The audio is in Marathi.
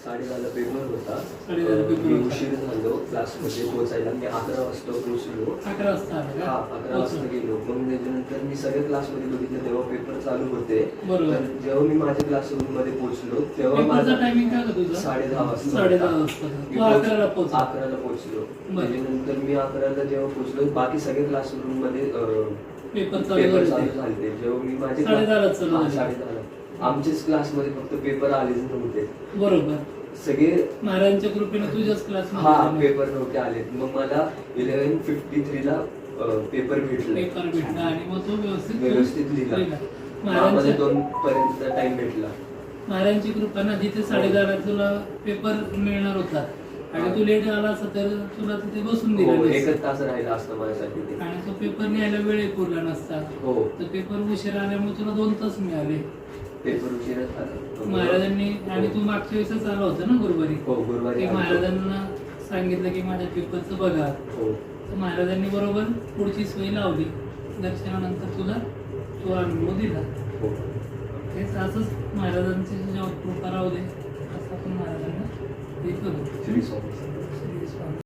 10:30ला पेपर होता. 10:30 पेपर मी होता. उशीर झालो क्लासमध्ये पोहोचायला. मी 11 वाजता पोहोचलो. 11 वाजता आले का? 11 वाजता गेलो. मग त्याच्यानंतर मी सगळ्या क्लासमध्ये बघितलं तेव्हा पेपर चालू होते. बरोबर. तर जेव्हा मी माझ्या क्लासरूम मध्ये पोहोचलो तेव्हा पेपरचा माझा टायमिंग काय होता तुझा? 10:30 वाजता. 10:30 वाजता. मी तू 11ला पोहोचला. 11ला पोहोचलो. बरं. त्याच्यानंतर मी 11ला जेव्हा पोहोचलो बाकी सगळे क्लासरूम मध्ये पेपर चालू पेपर झाले. चालू झाले. जेव्हा मी माझे 10:30 चालू झाले. 10:30. आमच्याच क्लासमध्ये फक्त पेपर आलेच नव्हते. बरोबर. सगळे महाराजांच्या कृपेने तुझ्याच क्लास हा पेपर नव्हते आले. मग मला 11:53ला पेपर भेटला. पेपर भेटला आणि मग तो व्यवस्थित लिहिला. मला महाराजांच्या 2 पर्यंत टाइम भेटला. महाराजांची कृपा ना जिथे 10:30 तुला पेपर मिळणार होता आणि तू लेट आला असता तर तुला तिथे बसून दिलं हो, नसतं. 1 तास राहिला असतं माझ्यासाठी ते. आणि तो पेपर न्यायला वेळ पुरला नसता. हो, तर पेपर उशीर आल्यामुळे तुला 2 तास मिळाले. पेपर उशिरा झाला. महाराजांनी आणि तू मागच्या वेळेसच आला होता ना गुरुवारी. हो, गुरुवारी की आलो. महाराजांना सांगितलं की माझ्या पेपरचं बघा. हो, तर महाराजांनी बरोबर पुढची सोय लावली. दर्शनानंतर तुला तो अनुभव दिला. हो. तेच असंच महाराजांची जेव्हा कृपा राहू दे असं आपण महाराजांना हे करू. श्री स्वामी. श्री स्वामी.